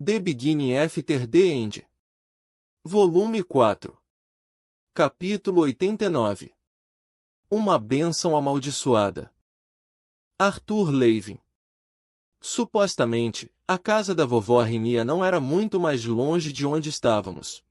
The Beginning After the End. Volume 4. Capítulo 89. Uma bênção amaldiçoada. Arthur Levin. Supostamente, a casa da vovó Rinia não era muito mais longe de onde estávamos.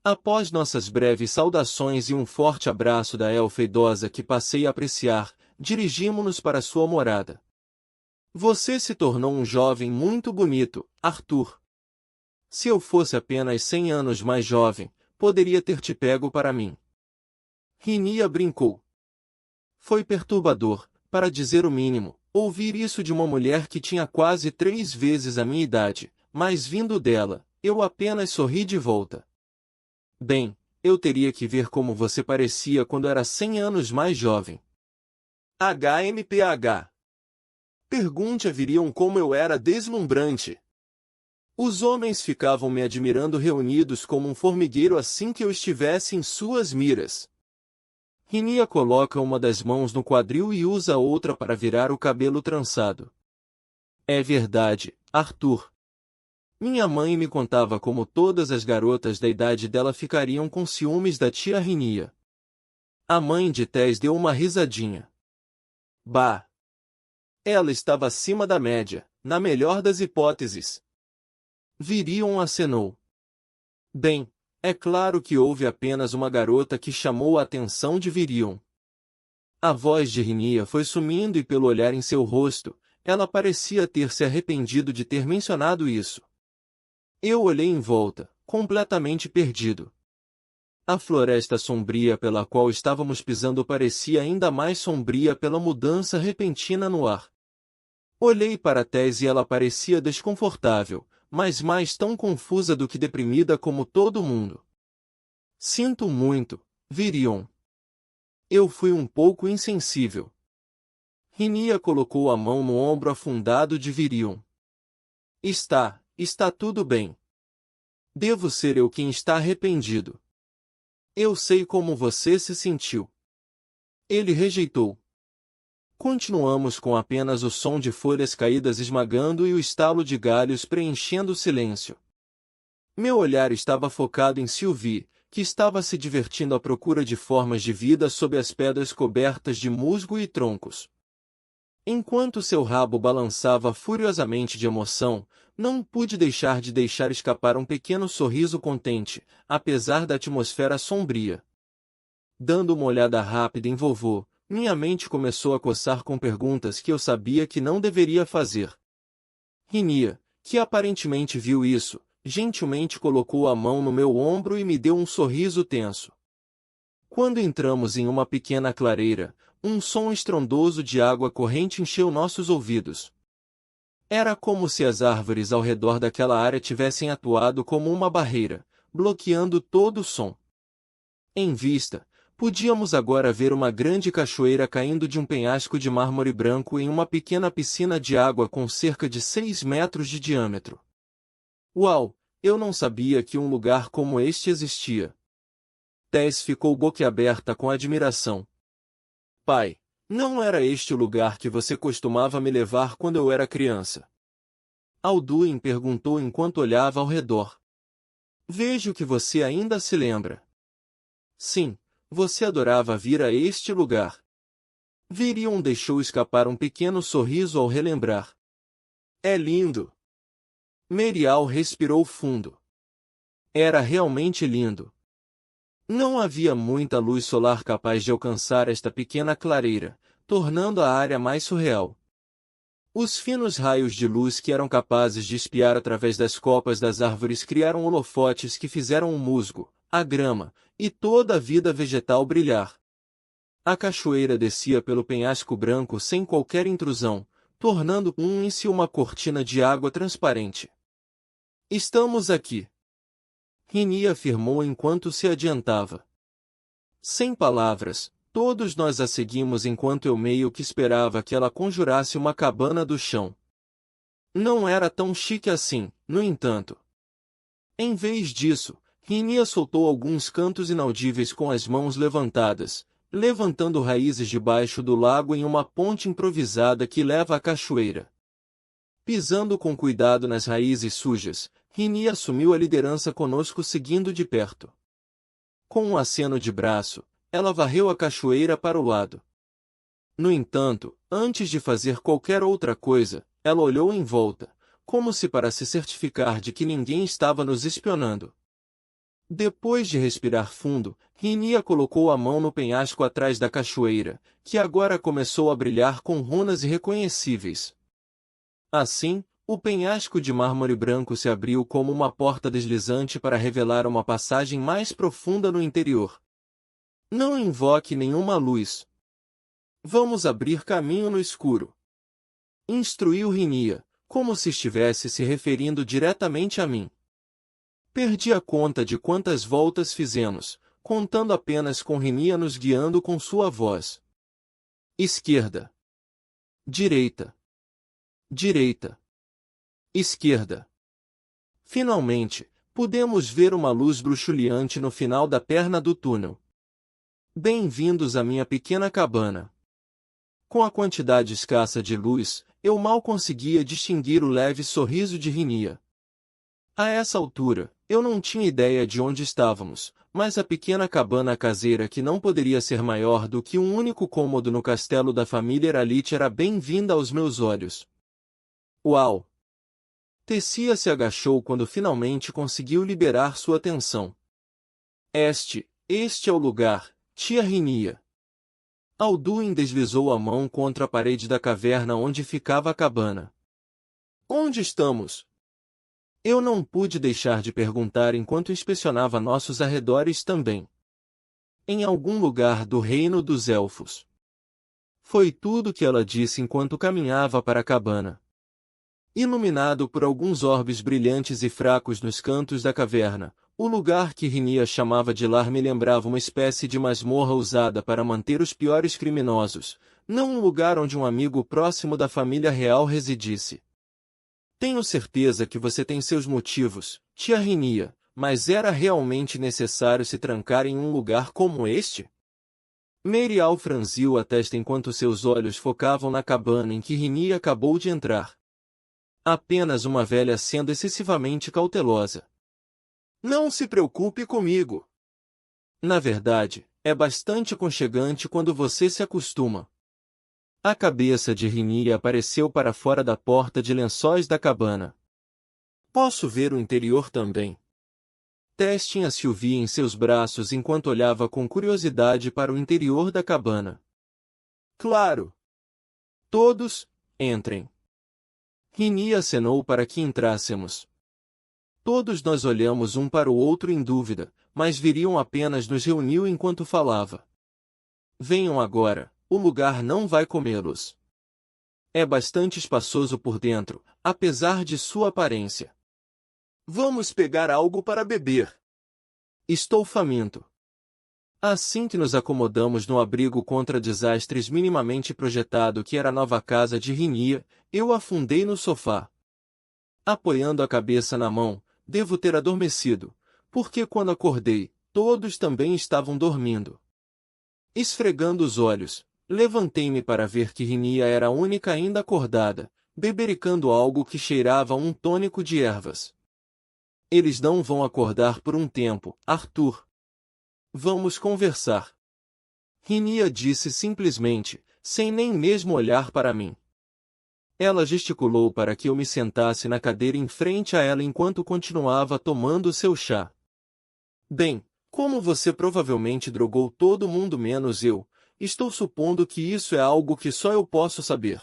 Após nossas breves saudações e um forte abraço da elfa idosa que passei a apreciar, dirigimo-nos para sua morada. Você se tornou um jovem muito bonito, Arthur. Se eu fosse apenas 100 anos mais jovem, poderia ter te pego para mim. Rinia brincou. Foi perturbador, para dizer o mínimo, ouvir isso de uma mulher que tinha quase 3 vezes a minha idade, mas vindo dela, eu apenas sorri de volta. Bem, eu teria que ver como você parecia quando era 100 anos mais jovem. HMPH. Pergunte a Virion como eu era deslumbrante. Os homens ficavam me admirando reunidos como um formigueiro assim que eu estivesse em suas miras. Rinia coloca uma das mãos no quadril e usa a outra para virar o cabelo trançado. É verdade, Arthur. Minha mãe me contava como todas as garotas da idade dela ficariam com ciúmes da tia Rinia. A mãe de Tess deu uma risadinha. Bah! Ela estava acima da média, na melhor das hipóteses. Virion acenou. Bem, é claro que houve apenas uma garota que chamou a atenção de Virion. A voz de Rinia foi sumindo e pelo olhar em seu rosto, ela parecia ter se arrependido de ter mencionado isso. Eu olhei em volta, completamente perdido. A floresta sombria pela qual estávamos pisando parecia ainda mais sombria pela mudança repentina no ar. Olhei para Tess e ela parecia desconfortável, mas mais tão confusa do que deprimida como todo mundo. Sinto muito, Virion. Eu fui um pouco insensível. Rinia colocou a mão no ombro afundado de Virion. Está tudo bem. Devo ser eu quem está arrependido. Eu sei como você se sentiu. Ele rejeitou. Continuamos com apenas o som de folhas caídas esmagando e o estalo de galhos preenchendo o silêncio. Meu olhar estava focado em Sylvie, que estava se divertindo à procura de formas de vida sob as pedras cobertas de musgo e troncos. Enquanto seu rabo balançava furiosamente de emoção, não pude deixar escapar um pequeno sorriso contente, apesar da atmosfera sombria. Dando uma olhada rápida em vovô, minha mente começou a coçar com perguntas que eu sabia que não deveria fazer. Rinia, que aparentemente viu isso, gentilmente colocou a mão no meu ombro e me deu um sorriso tenso. Quando entramos em uma pequena clareira, um som estrondoso de água corrente encheu nossos ouvidos. Era como se as árvores ao redor daquela área tivessem atuado como uma barreira, bloqueando todo o som. Em vista, podíamos agora ver uma grande cachoeira caindo de um penhasco de mármore branco em uma pequena piscina de água com cerca de 6 metros de diâmetro. Uau! Eu não sabia que um lugar como este existia. Tess ficou boquiaberta com admiração. Pai, não era este o lugar que você costumava me levar quando eu era criança? Alduin perguntou enquanto olhava ao redor. Vejo que você ainda se lembra. Sim. Você adorava vir a este lugar. Virion deixou escapar um pequeno sorriso ao relembrar. É lindo. Merial respirou fundo. Era realmente lindo. Não havia muita luz solar capaz de alcançar esta pequena clareira, tornando a área mais surreal. Os finos raios de luz que eram capazes de espiar através das copas das árvores criaram holofotes que fizeram o musgo, a grama, e toda a vida vegetal brilhar. A cachoeira descia pelo penhasco branco sem qualquer intrusão, tornando em si uma cortina de água transparente. Estamos aqui. Rinia afirmou enquanto se adiantava. Sem palavras, todos nós a seguimos enquanto eu meio que esperava que ela conjurasse uma cabana do chão. Não era tão chique assim, no entanto. Em vez disso, Rinia soltou alguns cantos inaudíveis com as mãos levantadas, levantando raízes debaixo do lago em uma ponte improvisada que leva à cachoeira. Pisando com cuidado nas raízes sujas, Rini assumiu a liderança conosco seguindo de perto. Com um aceno de braço, ela varreu a cachoeira para o lado. No entanto, antes de fazer qualquer outra coisa, ela olhou em volta, como se para se certificar de que ninguém estava nos espionando. Depois de respirar fundo, Rini colocou a mão no penhasco atrás da cachoeira, que agora começou a brilhar com runas irreconhecíveis. Assim, o penhasco de mármore branco se abriu como uma porta deslizante para revelar uma passagem mais profunda no interior. Não invoque nenhuma luz. Vamos abrir caminho no escuro. Instruiu Rini, como se estivesse se referindo diretamente a mim. Perdi a conta de quantas voltas fizemos, contando apenas com Rini nos guiando com sua voz. Esquerda. Direita. Direita. Esquerda. Finalmente, pudemos ver uma luz bruxuleante no final da perna do túnel. Bem-vindos à minha pequena cabana. Com a quantidade escassa de luz, eu mal conseguia distinguir o leve sorriso de Rini. A essa altura, eu não tinha ideia de onde estávamos, mas a pequena cabana caseira que não poderia ser maior do que um único cômodo no castelo da família Eralit era bem-vinda aos meus olhos. Uau! Tessia se agachou quando finalmente conseguiu liberar sua atenção. Este é o lugar, tia Rini. Alduin deslizou a mão contra a parede da caverna onde ficava a cabana. Onde estamos? Eu não pude deixar de perguntar enquanto inspecionava nossos arredores também. Em algum lugar do reino dos elfos. Foi tudo que ela disse enquanto caminhava para a cabana. Iluminado por alguns orbes brilhantes e fracos nos cantos da caverna, o lugar que Rini chamava de lar me lembrava uma espécie de masmorra usada para manter os piores criminosos, não um lugar onde um amigo próximo da família real residisse. Tenho certeza que você tem seus motivos, tia Rini, mas era realmente necessário se trancar em um lugar como este? Merial franziu a testa enquanto seus olhos focavam na cabana em que Rini acabou de entrar. Apenas uma velha sendo excessivamente cautelosa. Não se preocupe comigo. Na verdade, é bastante aconchegante quando você se acostuma. A cabeça de Rini apareceu para fora da porta de lençóis da cabana. Posso ver o interior também. Tess tinha Sylvie em seus braços enquanto olhava com curiosidade para o interior da cabana. Claro. Todos, entrem. Rini acenou para que entrássemos. Todos nós olhamos um para o outro em dúvida, mas Virion apenas nos reuniu enquanto falava. Venham agora, o lugar não vai comê-los. É bastante espaçoso por dentro, apesar de sua aparência. Vamos pegar algo para beber. Estou faminto. Assim que nos acomodamos no abrigo contra desastres minimamente projetado que era a nova casa de Rini, eu afundei no sofá. Apoiando a cabeça na mão, devo ter adormecido, porque quando acordei, todos também estavam dormindo. Esfregando os olhos, levantei-me para ver que Rini era a única ainda acordada, bebericando algo que cheirava a um tônico de ervas. Eles não vão acordar por um tempo, Arthur. Vamos conversar. Rini disse simplesmente, sem nem mesmo olhar para mim. Ela gesticulou para que eu me sentasse na cadeira em frente a ela enquanto continuava tomando seu chá. Bem, como você provavelmente drogou todo mundo menos eu, estou supondo que isso é algo que só eu posso saber.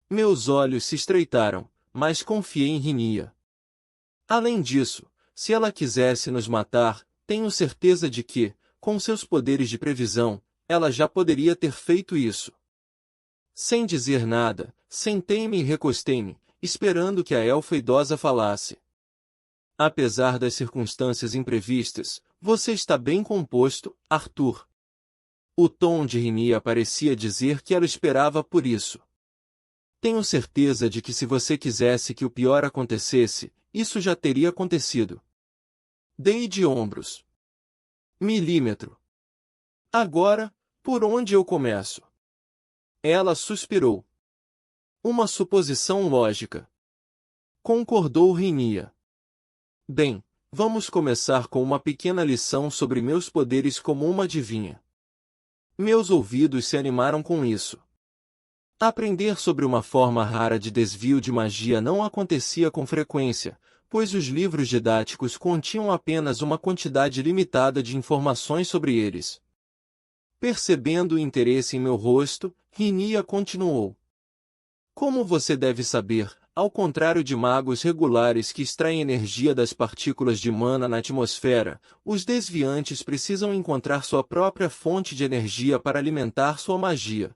Meus olhos se estreitaram, mas confiei em Rini. Além disso, se ela quisesse nos matar, tenho certeza de que, com seus poderes de previsão, ela já poderia ter feito isso. Sem dizer nada, sentei-me e recostei-me, esperando que a elfa idosa falasse. Apesar das circunstâncias imprevistas, você está bem composto, Arthur. O tom de Rini parecia dizer que ela esperava por isso. Tenho certeza de que se você quisesse que o pior acontecesse, isso já teria acontecido. Dei de ombros. Milímetro. Agora, por onde eu começo? Ela suspirou. Uma suposição lógica. concordou Rinnia. Bem, vamos começar com uma pequena lição sobre meus poderes como uma adivinha. Meus ouvidos se animaram com isso. Aprender sobre uma forma rara de desvio de magia não acontecia com frequência, pois os livros didáticos continham apenas uma quantidade limitada de informações sobre eles. Percebendo o interesse em meu rosto, Rinnia continuou. Como você deve saber, ao contrário de magos regulares que extraem energia das partículas de mana na atmosfera, os desviantes precisam encontrar sua própria fonte de energia para alimentar sua magia.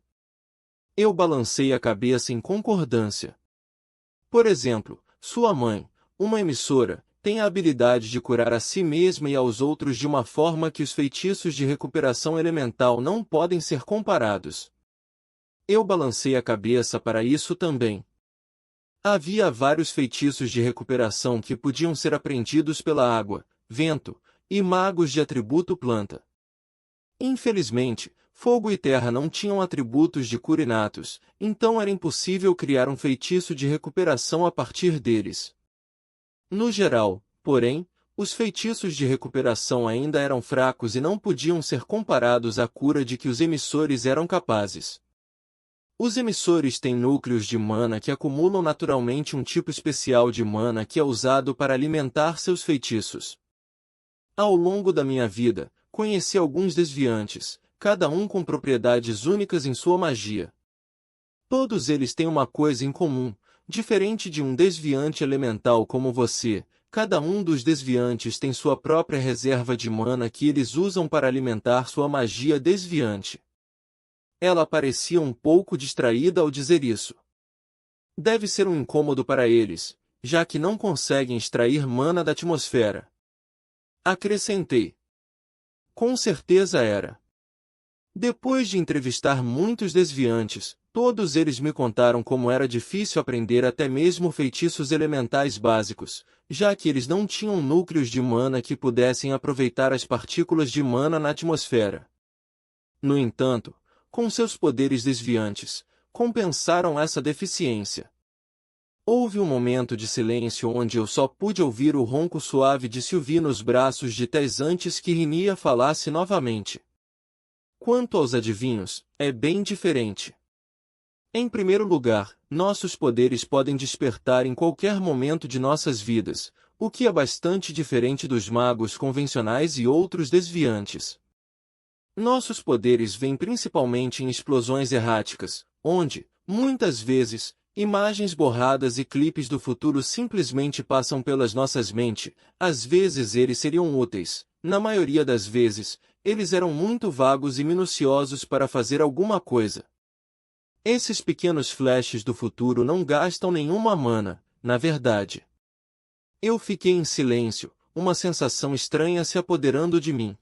Eu balancei a cabeça em concordância. Por exemplo, sua mãe, uma emissora, tem a habilidade de curar a si mesma e aos outros de uma forma que os feitiços de recuperação elemental não podem ser comparados. Eu balancei a cabeça para isso também. Havia vários feitiços de recuperação que podiam ser aprendidos pela água, vento, e magos de atributo planta. Infelizmente, fogo e terra não tinham atributos de cura inatos, então era impossível criar um feitiço de recuperação a partir deles. No geral, porém, os feitiços de recuperação ainda eram fracos e não podiam ser comparados à cura de que os emissores eram capazes. Os emissores têm núcleos de mana que acumulam naturalmente um tipo especial de mana que é usado para alimentar seus feitiços. Ao longo da minha vida, conheci alguns desviantes, cada um com propriedades únicas em sua magia. Todos eles têm uma coisa em comum, diferente de um desviante elemental como você, cada um dos desviantes tem sua própria reserva de mana que eles usam para alimentar sua magia desviante. Ela parecia um pouco distraída ao dizer isso. Deve ser um incômodo para eles, já que não conseguem extrair mana da atmosfera. Acrescentei. Com certeza era. Depois de entrevistar muitos desviantes, todos eles me contaram como era difícil aprender até mesmo feitiços elementais básicos, já que eles não tinham núcleos de mana que pudessem aproveitar as partículas de mana na atmosfera. No entanto, com seus poderes desviantes, compensaram essa deficiência. Houve um momento de silêncio onde eu só pude ouvir o ronco suave de Sylvie nos braços de Tess antes que Rinnia falasse novamente. Quanto aos adivinhos, é bem diferente. Em primeiro lugar, nossos poderes podem despertar em qualquer momento de nossas vidas, o que é bastante diferente dos magos convencionais e outros desviantes. Nossos poderes vêm principalmente em explosões erráticas, onde, muitas vezes, imagens borradas e clipes do futuro simplesmente passam pelas nossas mentes. Às vezes eles seriam úteis, na maioria das vezes, eles eram muito vagos e minuciosos para fazer alguma coisa. Esses pequenos flashes do futuro não gastam nenhuma mana, na verdade. Eu fiquei em silêncio, uma sensação estranha se apoderando de mim.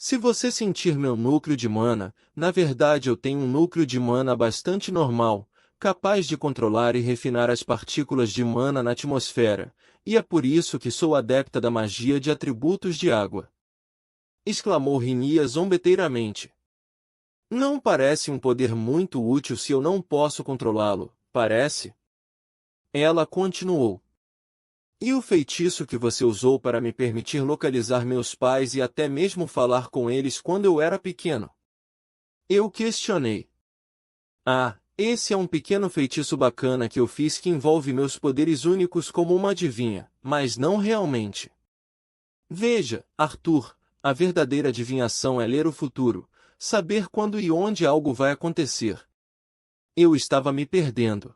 Se você sentir meu núcleo de mana, na verdade eu tenho um núcleo de mana bastante normal, capaz de controlar e refinar as partículas de mana na atmosfera, e é por isso que sou adepta da magia de atributos de água. Exclamou Rinnia zombeteiramente. Não parece um poder muito útil se eu não posso controlá-lo, parece? Ela continuou. E o feitiço que você usou para me permitir localizar meus pais e até mesmo falar com eles quando eu era pequeno? Eu questionei. Ah, esse é um pequeno feitiço bacana que eu fiz que envolve meus poderes únicos como uma adivinha, mas não realmente. Veja, Arthur, a verdadeira adivinhação é ler o futuro, saber quando e onde algo vai acontecer. Eu estava me perdendo.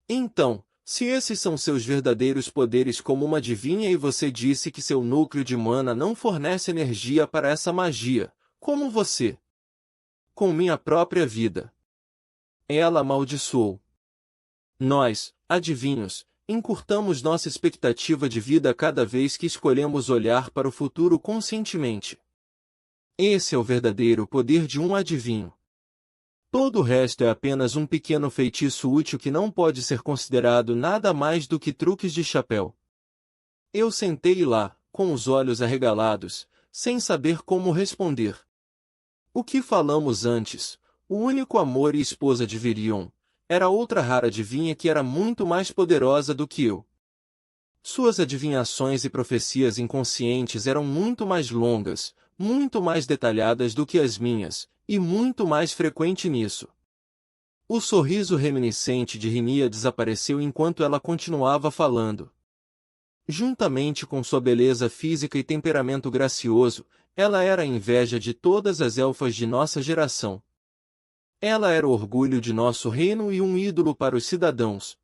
Então, se esses são seus verdadeiros poderes como uma adivinha e você disse que seu núcleo de mana não fornece energia para essa magia, como você? Com minha própria vida. Ela amaldiçoou. Nós, adivinhos, encurtamos nossa expectativa de vida cada vez que escolhemos olhar para o futuro conscientemente. Esse é o verdadeiro poder de um adivinho. Todo o resto é apenas um pequeno feitiço útil que não pode ser considerado nada mais do que truques de chapéu. Eu sentei lá, com os olhos arregalados, sem saber como responder. O que falamos antes? O único amor e esposa de Virion, era outra rara adivinha que era muito mais poderosa do que eu. Suas adivinhações e profecias inconscientes eram muito mais longas, muito mais detalhadas do que as minhas, e muito mais frequente nisso. O sorriso reminiscente de Rinia desapareceu enquanto ela continuava falando. Juntamente com sua beleza física e temperamento gracioso, ela era a inveja de todas as elfas de nossa geração. Ela era o orgulho de nosso reino e um ídolo para os cidadãos.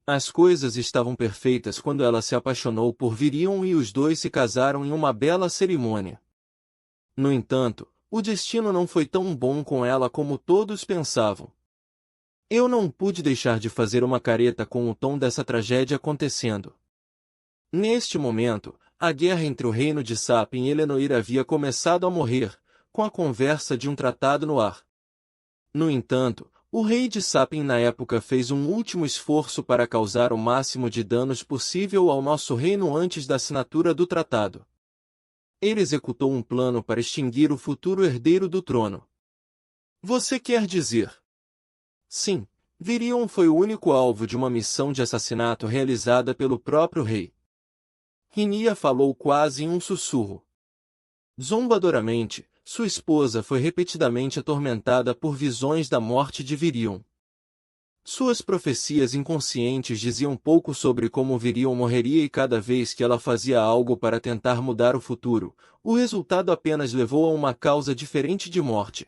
As coisas estavam perfeitas quando ela se apaixonou por Virion e os dois se casaram em uma bela cerimônia. No entanto, o destino não foi tão bom com ela como todos pensavam. Eu não pude deixar de fazer uma careta com o tom dessa tragédia acontecendo. Neste momento, a guerra entre o reino de Sapien e Elenoir havia começado a morrer, com a conversa de um tratado no ar. No entanto, o rei de Sapien na época fez um último esforço para causar o máximo de danos possível ao nosso reino antes da assinatura do tratado. Ele executou um plano para extinguir o futuro herdeiro do trono. Você quer dizer? Sim, Virion foi o único alvo de uma missão de assassinato realizada pelo próprio rei. Rinia falou quase em um sussurro. Zombadoramente, sua esposa foi repetidamente atormentada por visões da morte de Virion. Suas profecias inconscientes diziam pouco sobre como Virion morreria e cada vez que ela fazia algo para tentar mudar o futuro, o resultado apenas levou a uma causa diferente de morte.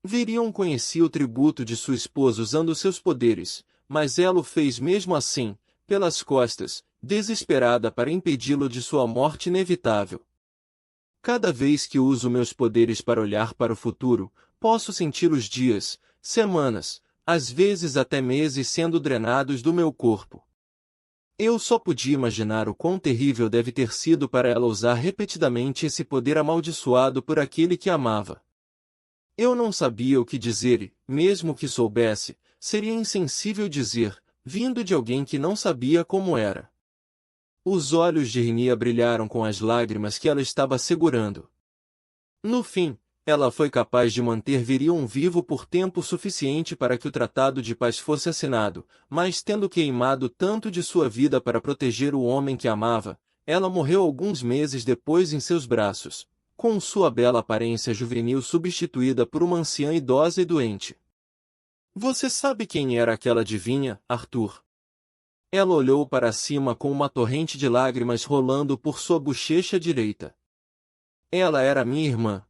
Virion conhecia o tributo de sua esposa usando seus poderes, mas ela o fez mesmo assim, pelas costas, desesperada para impedi-lo de sua morte inevitável. Cada vez que uso meus poderes para olhar para o futuro, posso sentir os dias, semanas, às vezes até meses sendo drenados do meu corpo. Eu só podia imaginar o quão terrível deve ter sido para ela usar repetidamente esse poder amaldiçoado por aquele que amava. Eu não sabia o que dizer e, mesmo que soubesse, seria insensível dizer, vindo de alguém que não sabia como era. Os olhos de Rinia brilharam com as lágrimas que ela estava segurando. No fim, ela foi capaz de manter Virion vivo por tempo suficiente para que o tratado de paz fosse assinado, mas tendo queimado tanto de sua vida para proteger o homem que amava, ela morreu alguns meses depois em seus braços, com sua bela aparência juvenil substituída por uma anciã idosa e doente. Você sabe quem era aquela adivinha, Arthur? Ela olhou para cima com uma torrente de lágrimas rolando por sua bochecha direita. Ela era minha irmã,